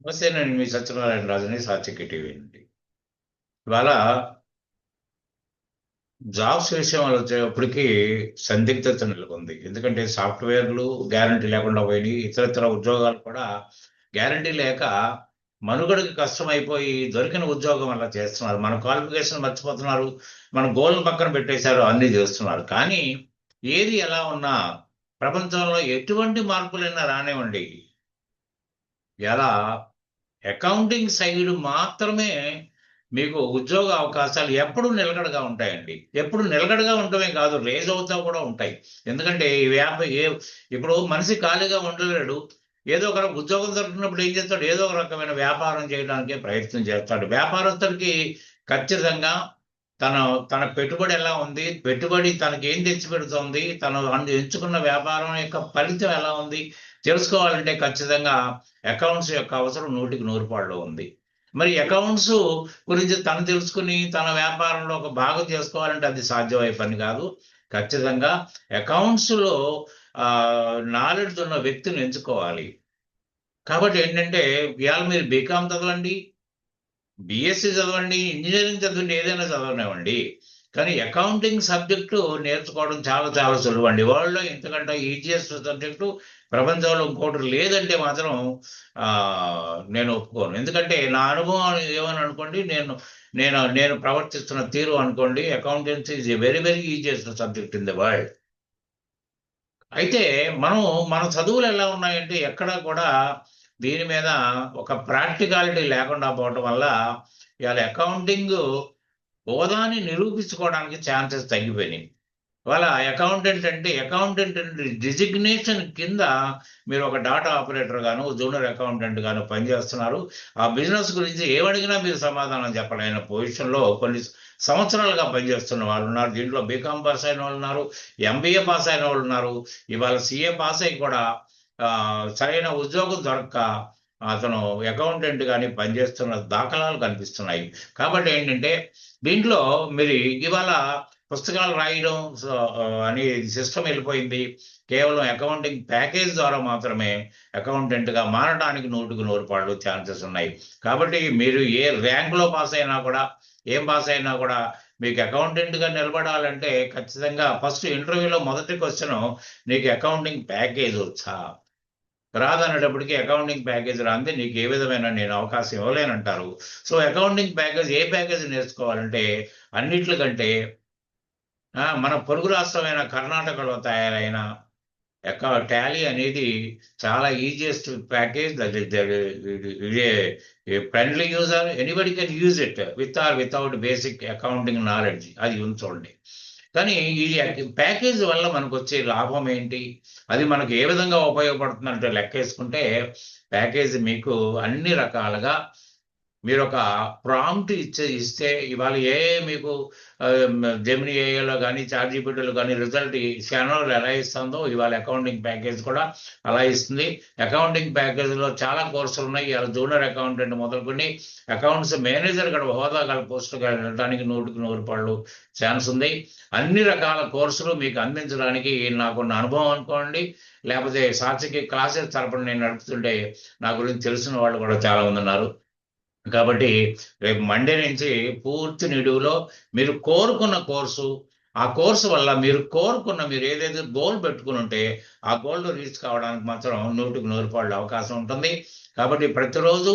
నమస్తే. నేను మీ సత్యనారాయణ రాజుని, సాత్విక టీవీ నుండి. ఇవాళ జాబ్స్ విషయం వచ్చేటప్పటికి సందిగ్ధత నెలకొంది. ఎందుకంటే సాఫ్ట్వేర్లు గ్యారంటీ లేకుండా పోయినాయి. ఇతరితర ఉద్యోగాలు కూడా గ్యారంటీ లేక మనుగడకి కష్టమైపోయి దొరికిన ఉద్యోగం అలా చేస్తున్నారు. మన క్వాలిఫికేషన్ మర్చిపోతున్నారు. మన గోల్ని పక్కన పెట్టేశారు. అన్నీ చేస్తున్నారు. కానీ ఏది ఎలా ఉన్నా ప్రపంచంలో ఎటువంటి మార్పులైనా రానివ్వండి, ఎలా అకౌంటింగ్ సైడ్ మాత్రమే మీకు ఉద్యోగ అవకాశాలు ఎప్పుడు నిలకడగా ఉంటాయండి. ఎప్పుడు నిలకడగా ఉండటమే కాదు, రేజ్ అవుతా కూడా ఉంటాయి. ఎందుకంటే ఈ ఇప్పుడు మనిషి ఖాళీగా ఉండలేడు. ఏదో ఒక ఉద్యోగం దొరికినప్పుడు ఏం చేస్తాడు? ఏదో ఒక రకమైన వ్యాపారం చేయడానికే ప్రయత్నం చేస్తాడు. వ్యాపారస్తుడికి ఖచ్చితంగా తన తన పెట్టుబడి ఎలా ఉంది, పెట్టుబడి తనకి ఏం తెచ్చిపెడుతోంది, తను ఎంచుకున్న వ్యాపారం యొక్క ఫలితం ఎలా ఉంది తెలుసుకోవాలంటే ఖచ్చితంగా అకౌంట్స్ యొక్క అవసరం 100% ఉంది. మరి అకౌంట్స్ గురించి తను తెలుసుకుని తన వ్యాపారంలో ఒక భాగం చేసుకోవాలంటే అది సాధ్యమయ్యే పని కాదు. ఖచ్చితంగా అకౌంట్స్‌లో నాలెడ్జ్ ఉన్న వ్యక్తిని ఎంచుకోవాలి. కాబట్టి ఏంటంటే ఇవాళ మీరు బీకామ్ చదవండి, బీఎస్సీ చదవండి, ఇంజినీరింగ్ చదవండి, ఏదైనా చదవనివ్వండి. కానీ అకౌంటింగ్ సబ్జెక్టు నేర్చుకోవడం చాలా చాలా సులువండి. వరల్డ్‌లో ఇంతకంటే ఈజియెస్ట్ సబ్జెక్టు ప్రపంచంలో ఇంకోటి లేదంటే మాత్రం నేను ఒప్పుకోను. ఎందుకంటే నా అనుభవం ఏమని అనుకోండి, నేను నేను నేను ప్రవర్తిస్తున్న తీరు అనుకోండి, accountancy is a very very easiest subject in the world. అయితే మనం మన చదువులు ఎలా ఉన్నాయంటే ఎక్కడా కూడా దీని మీద ఒక ప్రాక్టికాలిటీ లేకుండా పోవటం వల్ల ఇవాళ అకౌంటింగ్ హోదాని నిరూపించుకోవడానికి ఛాన్సెస్ తగ్గిపోయినాయి. ఇవాళ అకౌంటెంట్ అంటే డిజిగ్నేషన్ కింద మీరు ఒక డాటా ఆపరేటర్ గాను, జూనియర్ అకౌంటెంట్ గాను పనిచేస్తున్నారు. ఆ బిజినెస్ గురించి ఏమడిగినా మీరు సమాధానం చెప్పలేని పొజిషన్‌లో కొన్ని సంవత్సరాలుగా పనిచేస్తున్న వాళ్ళున్నారు. దీంట్లో బీకామ్ పాస్ అయిన వాళ్ళున్నారు, ఎంబీఏ పాస్ అయిన వాళ్ళున్నారు. ఇవాళ సీఏ పాస్ అయ్యి కూడా సరైన ఉద్యోగం దొరక్క అతను అకౌంటెంట్ గాని పనిచేస్తున్న దాఖలాలు కనిపిస్తున్నాయి. కాబట్టి ఏంటంటే దీంట్లో మీరు ఇవాళ పుస్తకాలు రాయడం అనే సిస్టమ్ వెళ్ళిపోయింది. కేవలం అకౌంటింగ్ ప్యాకేజ్ ద్వారా మాత్రమే అకౌంటెంట్‌గా మారడానికి 100% ఛాన్సెస్ ఉన్నాయి. కాబట్టి మీరు ఏ ర్యాంక్‌లో పాస్ అయినా కూడా, ఏం పాస్ అయినా కూడా మీకు అకౌంటెంట్‌గా నిలబడాలంటే ఖచ్చితంగా ఫస్ట్ ఇంటర్వ్యూలో మొదటి క్వెషను నీకు అకౌంటింగ్ ప్యాకేజ్ వచ్చా? రాదనేటప్పటికి అకౌంటింగ్ ప్యాకేజ్ రాంది నీకు ఏ విధమైన నేను అవకాశం ఇవ్వలేనంటారు. సో, అకౌంటింగ్ ప్యాకేజ్ ఏ ప్యాకేజ్ నేర్చుకోవాలంటే అన్నిట్లకంటే మన పొరుగు రాష్ట్రమైన కర్ణాటకలో తయారైన టాలీ అనేది చాలా easiest package. That is friendly user, anybody can use it with or without basic accounting knowledge అది ఉంచండి. కానీ ఈ ప్యాకేజ్ వల్ల మనకొచ్చే లాభం ఏంటి? అది మనకు ఏ విధంగా ఉపయోగపడుతుందంటే లెక్కేసుకుంటే ప్యాకేజ్ మీకు అన్ని రకాలుగా మీరొక ప్రాంప్ట్ ఇస్తే ఇవాళ ఏఐ మీకు జెమినీ ఏఐలో గానీ, చాట్‌జీపీటీలో గానీ రిజల్ట్ ఈ క్షణంలో ఎలా ఇస్తుందో ఇవాళ అకౌంటింగ్ ప్యాకేజ్ కూడా అలా ఇస్తుంది. అకౌంటింగ్ ప్యాకేజ్‌లో చాలా కోర్సులున్నాయి. ఇవాళ జూనియర్ అకౌంటెంట్ మొదలుకొని అకౌంట్స్ మేనేజర్ గల హోదా గల పోస్టులుగా వెళ్ళడానికి 100% ఛాన్స్ ఉంది. అన్ని రకాల కోర్సులు మీకు అందించడానికి నాకున్న అనుభవం అనుకోండి, లేకపోతే సాత్విక క్లాసెస్ తరపున నేను నడుపుతుంటే నా గురించి తెలిసిన వాళ్ళు కూడా చాలా మందున్నారు. కాబట్టి రేపు మండే నుంచి పూర్తి నిడువులో మీరు కోరుకున్న కోర్సు, ఆ కోర్సు వల్ల మీరు ఏదైతే గోల్ పెట్టుకునుంటే, ఆ గోల్‌ని రీచ్ కావడానికి మాత్రం 100% అవకాశం ఉంటుంది. కాబట్టి ప్రతిరోజు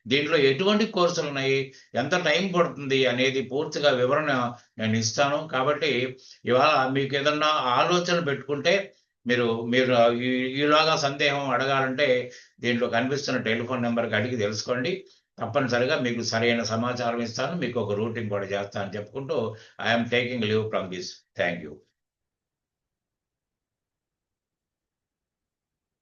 దీంట్లో ఎటువంటి కోర్సులున్నాయి, ఎంత టైం పడుతుంది అనేది పూర్తిగా వివరణ నేను ఇస్తాను. కాబట్టి ఇవాళ మీకేదన్నా ఆలోచన పెట్టుకుంటే మీరు మీరు ఈలోగా సందేహం అడగాలంటే దీంట్లో కనిపిస్తున్న టెలిఫోన్ నంబర్‌కి అడిగి తెలుసుకోండి. తప్పనిసరిగా మీకు సరైన సమాచారం ఇస్తాను. మీకు ఒక రూటింగ్ కూడా చేస్తా అని చెప్పుకుంటూ I am taking leave from this. Thank you.